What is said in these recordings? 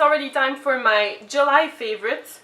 already time for my July favorites.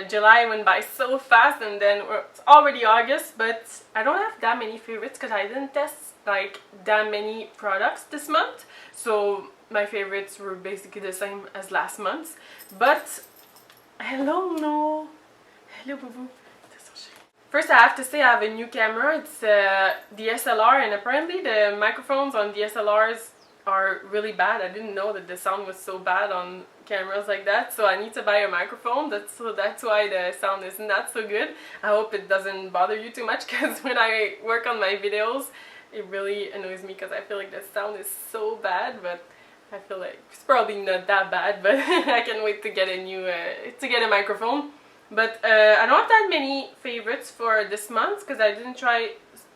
July went by so fast, and then it's already August, but I don't have that many favorites because I didn't test like that many products this month, so my favorites were basically the same as last month's. But hello, no, hello, boo boo. First, I have to say I have a new camera. It's DSLR, and apparently the microphones on DSLRs are really bad. I didn't know that the sound was so bad on cameras like that, so I need to buy a microphone. That's why the sound is not so good. I hope it doesn't bother you too much, because when I work on my videos, it really annoys me because I feel like the sound is so bad. But I feel like it's probably not that bad, but I can't wait to get a new microphone. But I don't have that many favorites for this month because I didn't try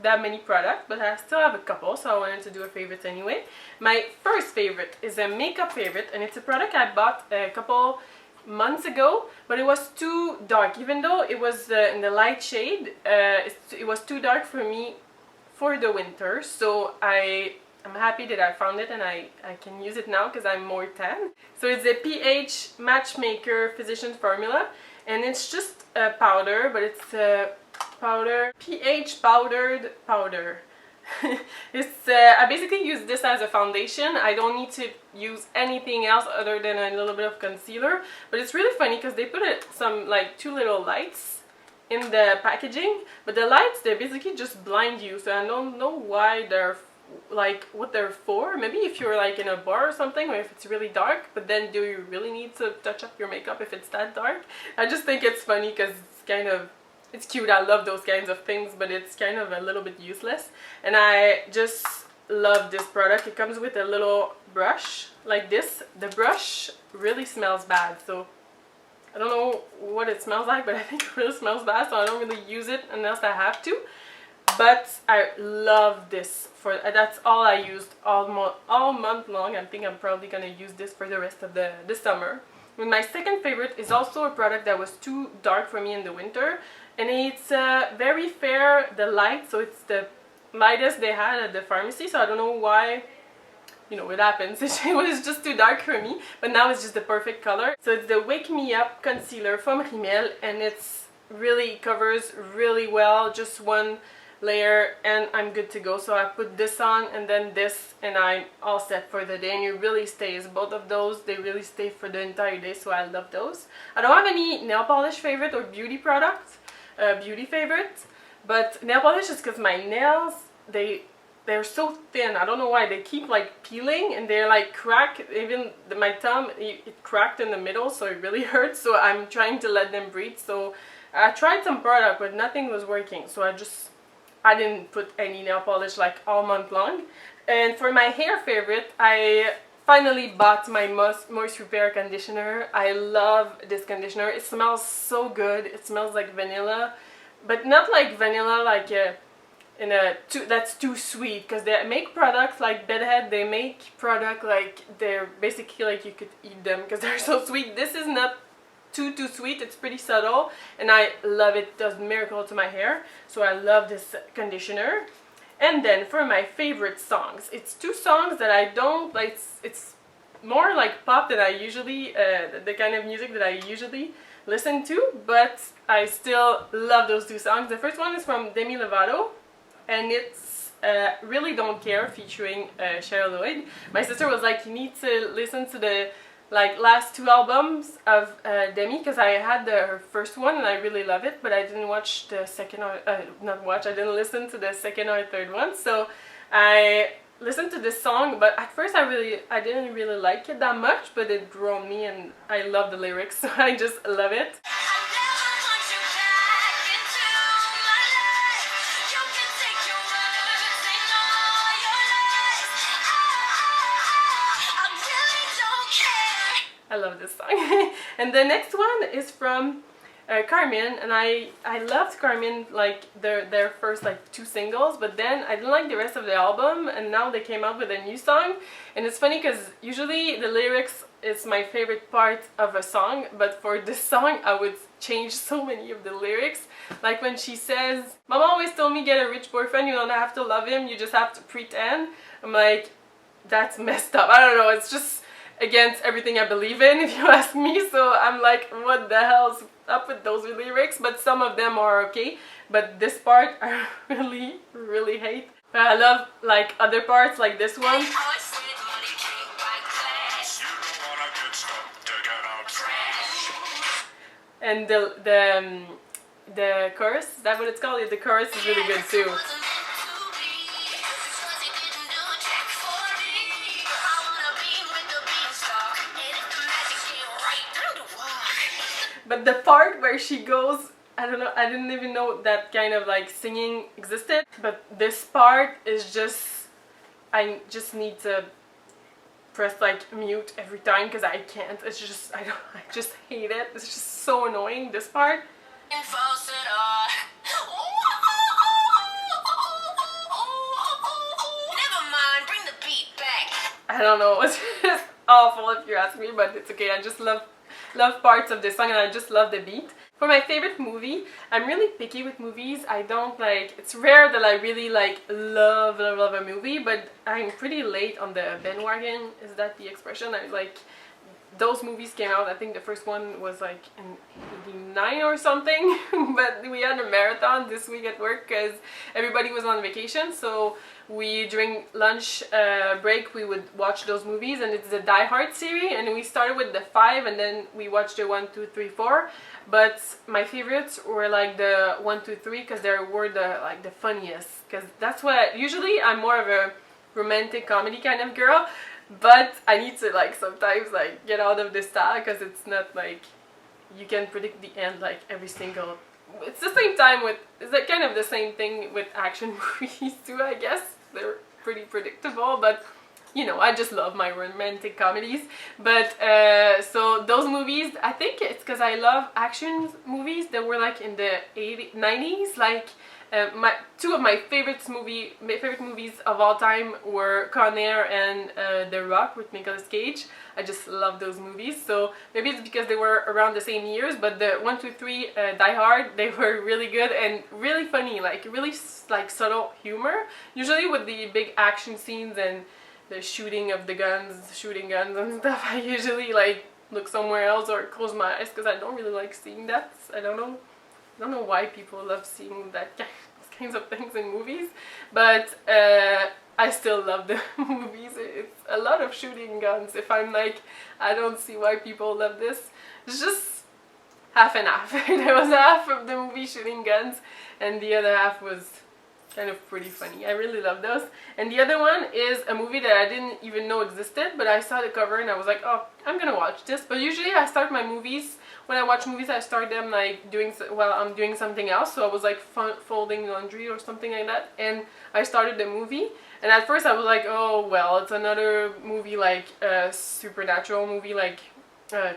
that many products, but I still have a couple, so I wanted to do a favorite anyway. My first favorite is a makeup favorite, and it's a product I bought a couple months ago, but it was too dark. Even though it was in the light shade, it was too dark for me for the winter, so I'm happy that I found it and I can use it now because I'm more tan. So it's a pH Matchmaker Physician Formula, and it's just a powder, but it's a powder, pH powdered powder. I basically use this as a foundation. I don't need to use anything else other than a little bit of concealer. But it's really funny because they put some like 2 little lights in the packaging, but the lights, they basically just blind you, so I don't know why they're like what they're for. Maybe if you're like in a bar or something, or if it's really dark, but then do you really need to touch up your makeup if it's that dark? I just think it's funny because it's cute. I love those kinds of things, but it's kind of a little bit useless, and I just love this product. It comes with a little brush like this. The brush really smells bad, so I don't know what it smells like, but I think it really smells bad, so I don't really use it unless I have to. But I love this. That's all I used all month long. I think I'm probably gonna use this for the rest of the summer. And my second favorite is also a product that was too dark for me in the winter, and it's very fair, the light, so it's the lightest they had at the pharmacy, so I don't know why, you know, it happens. It was just too dark for me, but now it's just the perfect color. So it's the Wake Me Up Concealer from Rimmel, and it's really covers really well, just one layer and I'm good to go. So I put this on and then this, and I'm all set for the day, and it really stays. Both of those, they really stay for the entire day, so I love those. I don't have any nail polish favorite or beauty products, beauty favorites, but nail polish is because my nails, they're so thin. I don't know why they keep like peeling, and they're like cracked. Even my thumb, it cracked in the middle, so it really hurts. So I'm trying to let them breathe. So I tried some product, but nothing was working, so I didn't put any nail polish like all month long. And for my hair favorite, I finally bought my Moist Repair conditioner. I love this conditioner. It smells so good. It smells like vanilla, but not like vanilla like that's too sweet, because they make products like Bedhead, they make product like they're basically like you could eat them because they're so sweet. This is not too sweet. It's pretty subtle, and I love it. It does miracle to my hair, so I love this conditioner. And then for my favorite songs, it's 2 songs that I don't like. It's more like pop that I usually the kind of music that I usually listen to, but I still love those 2 songs. The first one is from DEMI LOVATO, and it's Really Don't Care featuring CHER LLOYD. My sister was like, you need to listen to the last 2 albums of Demi, because I had her first one and I really love it, but I didn't watch the second or I didn't listen to the second or third one. So I listened to this song, but at first I didn't really like it that much, but it grew on me and I love the lyrics, so I just love it. I love this song. And the next one is from KARMIN, and I loved KARMIN, like their first 2 singles, but then I didn't like the rest of the album, and now they came out with a new song. And it's funny because usually the lyrics is my favorite part of a song, but for this song I would change so many of the lyrics. Like when she says, "Mom always told me get a rich boyfriend, you don't have to love him, you just have to pretend." I'm like, that's messed up. I don't know, it's just against everything I believe in, if you ask me. So I'm like, what the hell's up with those lyrics? But some of them are okay, but this part I really hate. But I love like other parts, like this one. And the chorus, is that what it's called? The chorus is really good too. But the part where she goes, I don't know, I didn't even know that kind of like singing existed. But this part is just, I just need to press like mute every time because I can't. It's just, I just hate it. It's just so annoying, this part. I don't know, it's just awful if you ask me, but it's okay. I just love parts of this song and I just love the beat. For my favorite movie, I'm really picky with movies. I don't like, it's rare that I really like love a movie, but I'm pretty late on the bandwagon. Is that the expression? I like, those movies came out, I think the first one was like in 89 or something, but we had a marathon this week at work because everybody was on vacation, so we, during lunch break, we would watch those movies, and it's the Die Hard series, and we started with the 5 and then we watched the 1, 2, 3, 4, but my favorites were like the 1, 2, 3 because they were the funniest, because that's what, usually I'm more of a romantic comedy kind of girl, but I need to like sometimes like get out of this style because it's not like you can predict the end like every single. It's the same time with, it's like kind of the same thing with action movies too, I guess. They're pretty predictable, but you know, I just love my romantic comedies. But so those movies, I think it's because I love action movies that were like in the 80s, 90s, like two of my favorite movies of all time were Con Air and The Rock with Nicolas Cage. I just love those movies, so maybe it's because they were around the same years, but the 1, 2, 3 Die Hard, they were really good and really funny, like really like subtle humor. Usually with the big action scenes and the shooting guns and stuff, I usually like look somewhere else or close my eyes because I don't really like seeing that. I don't know why people love seeing that kinds of things in movies, but I still love the movies. It's a lot of shooting guns. If I'm like, I don't see why people love this. It's just half and half. There was half of the movie shooting guns and the other half was kind of pretty funny. I really love those. And the other one is a movie that I didn't even know existed, but I saw the cover and I was like, oh, I'm gonna watch this. But usually I start my movies, when I watch movies, I start them like while I'm doing something else. So I was like folding laundry or something like that, and I started the movie. And at first I was like, oh well, it's another movie like a supernatural movie like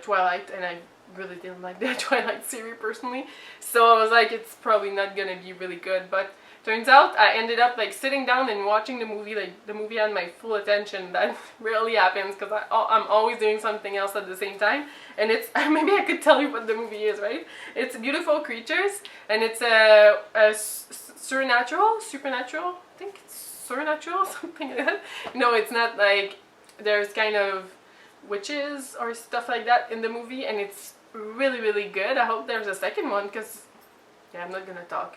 Twilight, and I really didn't like the Twilight series personally. So I was like, it's probably not gonna be really good, but turns out I ended up like sitting down and watching the movie, like the movie had my full attention. That rarely happens because I'm always doing something else at the same time. And it's, maybe I could tell you what the movie is, right? It's Beautiful Creatures, and it's a supernatural, I think it's supernatural, something like that. No, it's not like, there's kind of witches or stuff like that in the movie, and it's really good. I hope there's a second one because, yeah, I'm not gonna talk.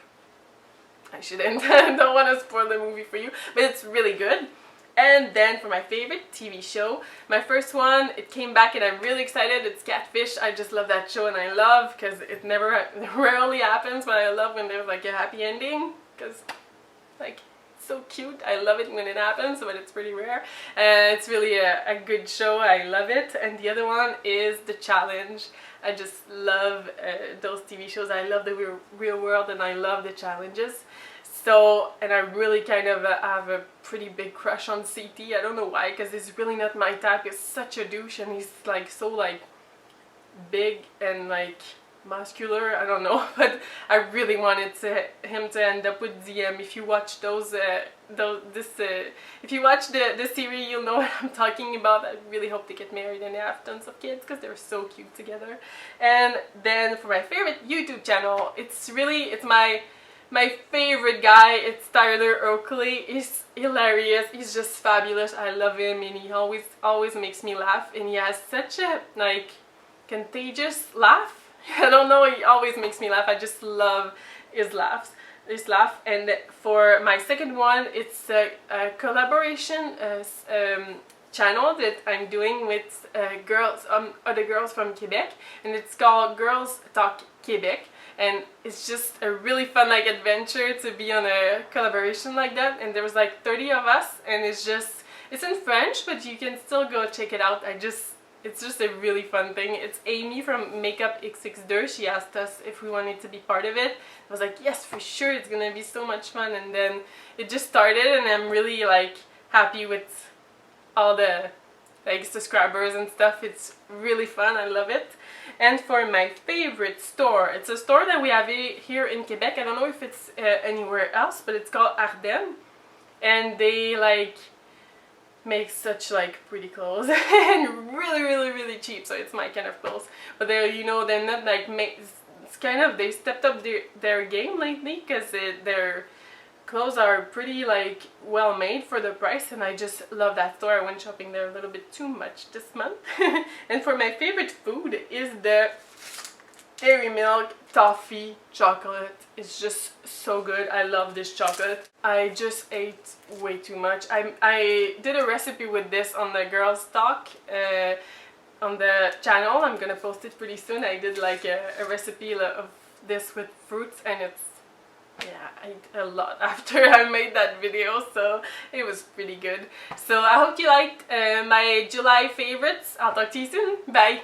I shouldn't. I don't want to spoil the movie for you, but it's really good. And then for my favorite TV show, my first one, it came back and I'm really excited. It's Catfish. I just love that show, and I love because it rarely happens, but I love when there's like a happy ending because like it's so cute. I love it when it happens, but it's pretty rare. And it's really a good show. I love it. And the other one is The Challenge. I just love those TV shows. I love the real world and I love the challenges. So, and I really kind of have a pretty big crush on CT. I don't know why, because he's really not my type. He's such a douche and he's like so like big and like muscular. I don't know, but I really wanted him to end up with DM. If you watch if you watch the series, you'll know what I'm talking about. I really hope they get married and they have tons of kids because they're so cute together. And then for my favorite YouTube channel, it's my my favorite guy, it's Tyler Oakley. He's hilarious. He's just fabulous. I love him, and he always makes me laugh, and he has such a like contagious laugh. I don't know, he always makes me laugh. I just love his laugh. And for my second one, it's a collaboration channel that I'm doing with other girls from Quebec, and it's called GirlsTalkQc, and it's just a really fun like adventure to be on a collaboration like that. And there was like 30 of us, and it's in French, but you can still go check it out. It's just a really fun thing. It's Amy from Makeup XX2. She asked us if we wanted to be part of it. I was like, yes, for sure, it's gonna be so much fun. And then it just started, and I'm really like happy with all the like subscribers and stuff. It's really fun. I love it. And for my favorite store, it's a store that we have here in Quebec. I don't know if it's anywhere else, but it's called Ardennes, and they like make such like pretty clothes and really cheap, so it's my kind of clothes. But they're, you know, they're not like it's kind of, they stepped up their game lately, because their clothes are pretty like well made for the price, and I just love that store. I went shopping there a little bit too much this month. And for my favorite food is the Dairy Milk toffee chocolate. It's just so good. I love this chocolate. I just ate way too much. I did a recipe with this on the Girls Talk on the channel. I'm gonna post it pretty soon. I did like a recipe of this with fruits, and it's, yeah, I ate a lot after I made that video, so it was pretty good. So I hope you liked my July favorites. I'll talk to you soon. Bye!